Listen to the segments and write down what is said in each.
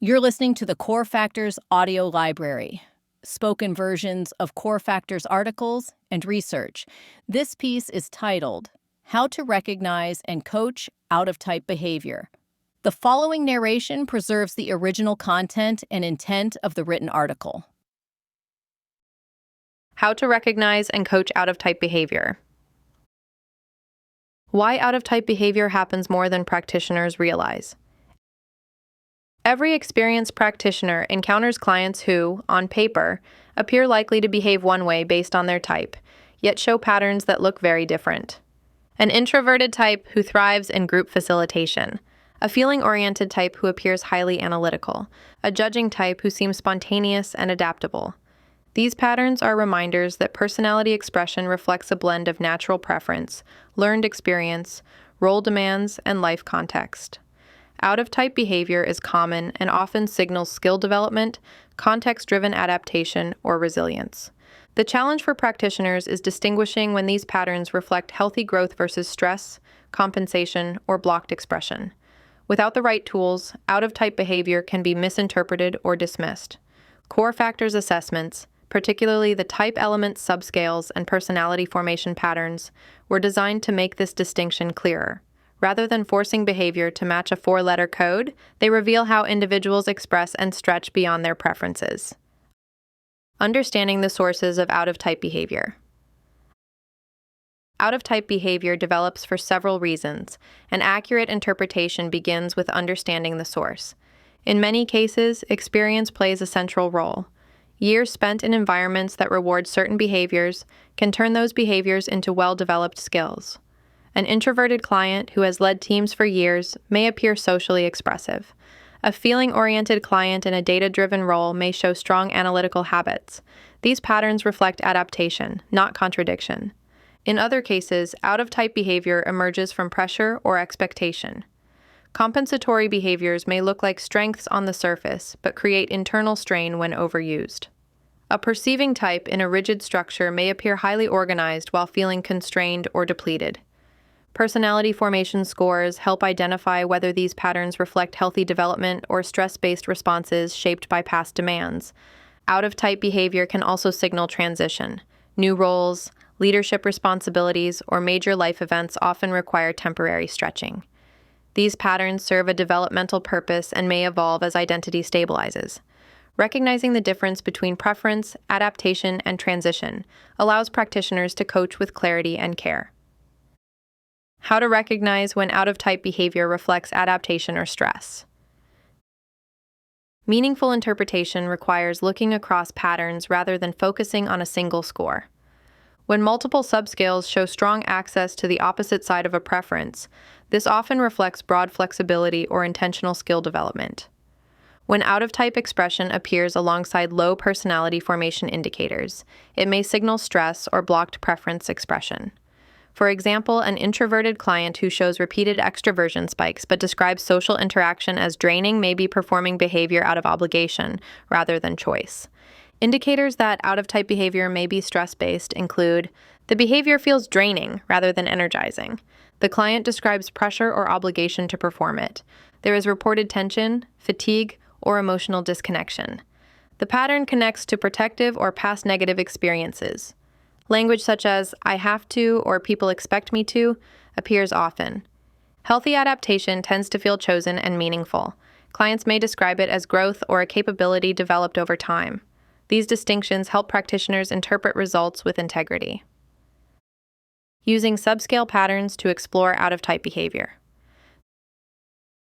You're listening to the Core Factors audio library, spoken versions of Core Factors articles and research. This piece is titled, How to Recognize and Coach Out-of-Type Behavior. The following narration preserves the original content and intent of the written article. How to recognize and coach out-of-type behavior. Why out-of-type behavior happens more than practitioners realize. Every experienced practitioner encounters clients who, on paper, appear likely to behave one way based on their type, yet show patterns that look very different. An introverted type who thrives in group facilitation, a feeling-oriented type who appears highly analytical, a judging type who seems spontaneous and adaptable. These patterns are reminders that personality expression reflects a blend of natural preference, learned experience, role demands, and life context. Out-of-type behavior is common and often signals skill development, context-driven adaptation, or resilience. The challenge for practitioners is distinguishing when these patterns reflect healthy growth versus stress, compensation, or blocked expression. Without the right tools, out-of-type behavior can be misinterpreted or dismissed. Core factors assessments, particularly the type element subscales and personality formation patterns, were designed to make this distinction clearer. Rather than forcing behavior to match a four-letter code, they reveal how individuals express and stretch beyond their preferences. Understanding the sources of out-of-type behavior. Out-of-type behavior develops for several reasons. An accurate interpretation begins with understanding the source. In many cases, experience plays a central role. Years spent in environments that reward certain behaviors can turn those behaviors into well-developed skills. An introverted client who has led teams for years may appear socially expressive. A feeling-oriented client in a data-driven role may show strong analytical habits. These patterns reflect adaptation, not contradiction. In other cases, out-of-type behavior emerges from pressure or expectation. Compensatory behaviors may look like strengths on the surface, but create internal strain when overused. A perceiving type in a rigid structure may appear highly organized while feeling constrained or depleted. Personality formation scores help identify whether these patterns reflect healthy development or stress-based responses shaped by past demands. Out-of-type behavior can also signal transition. New roles, leadership responsibilities, or major life events often require temporary stretching. These patterns serve a developmental purpose and may evolve as identity stabilizes. Recognizing the difference between preference, adaptation, and transition allows practitioners to coach with clarity and care. How to recognize when out-of-type behavior reflects adaptation or stress. Meaningful interpretation requires looking across patterns rather than focusing on a single score. When multiple subscales show strong access to the opposite side of a preference, this often reflects broad flexibility or intentional skill development. When out-of-type expression appears alongside low personality formation indicators, it may signal stress or blocked preference expression. For example, an introverted client who shows repeated extroversion spikes but describes social interaction as draining may be performing behavior out of obligation rather than choice. Indicators that out-of-type behavior may be stress-based include the behavior feels draining rather than energizing. The client describes pressure or obligation to perform it. There is reported tension, fatigue, or emotional disconnection. The pattern connects to protective or past negative experiences. Language such as, I have to, or people expect me to, appears often. Healthy adaptation tends to feel chosen and meaningful. Clients may describe it as growth or a capability developed over time. These distinctions help practitioners interpret results with integrity. Using subscale patterns to explore out-of-type behavior.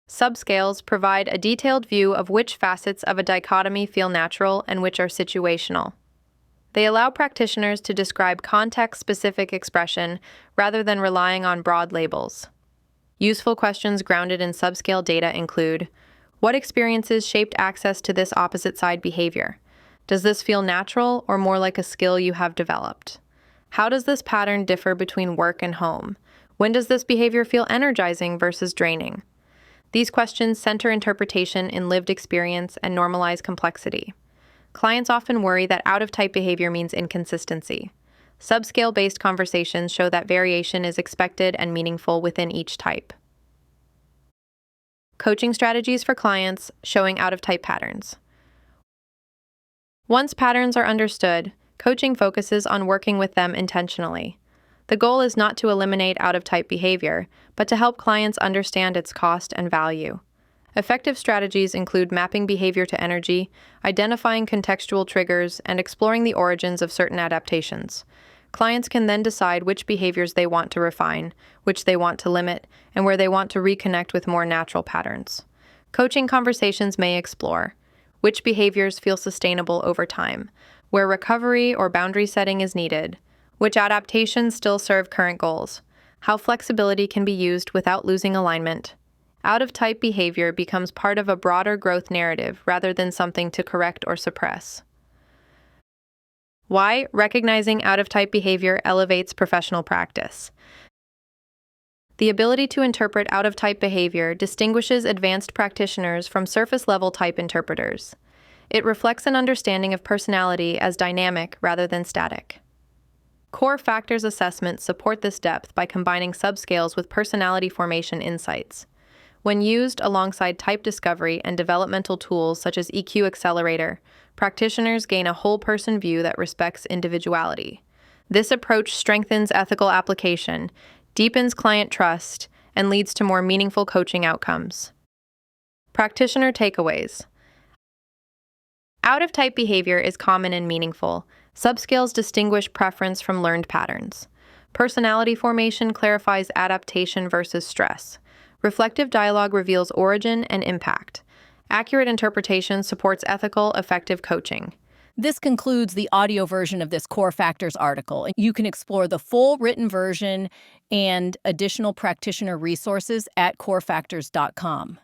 Subscales provide a detailed view of which facets of a dichotomy feel natural and which are situational. They allow practitioners to describe context-specific expression rather than relying on broad labels. Useful questions grounded in subscale data include, what experiences shaped access to this opposite-side behavior? Does this feel natural or more like a skill you have developed? How does this pattern differ between work and home? When does this behavior feel energizing versus draining? These questions center interpretation in lived experience and normalize complexity. Clients often worry that out-of-type behavior means inconsistency. Subscale-based conversations show that variation is expected and meaningful within each type. coaching strategies for clients showing out-of-type patterns. Once patterns are understood, coaching focuses on working with them intentionally. The goal is not to eliminate out-of-type behavior, but to help clients understand its cost and value. Effective strategies include mapping behavior to energy, identifying contextual triggers, and exploring the origins of certain adaptations. Clients can then decide which behaviors they want to refine, which they want to limit, and where they want to reconnect with more natural patterns. Coaching conversations may explore which behaviors feel sustainable over time, where recovery or boundary setting is needed, which adaptations still serve current goals, how flexibility can be used without losing alignment. Out-of-type behavior becomes part of a broader growth narrative rather than something to correct or suppress. Why recognizing out-of-type behavior elevates professional practice. The ability to interpret out-of-type behavior distinguishes advanced practitioners from surface-level type interpreters. It reflects an understanding of personality as dynamic rather than static. Core factors assessments support this depth by combining subscales with personality formation insights. When used alongside type discovery and developmental tools such as EQ Accelerator, practitioners gain a whole-person view that respects individuality. This approach strengthens ethical application, deepens client trust, and leads to more meaningful coaching outcomes. Practitioner takeaways. Out-of-type behavior is common and meaningful. Subscales distinguish preference from learned patterns. Personality formation clarifies adaptation versus stress. Reflective dialogue reveals origin and impact. Accurate interpretation supports ethical, effective coaching. This concludes the audio version of this Core Factors article. You can explore the full written version and additional practitioner resources at corefactors.com.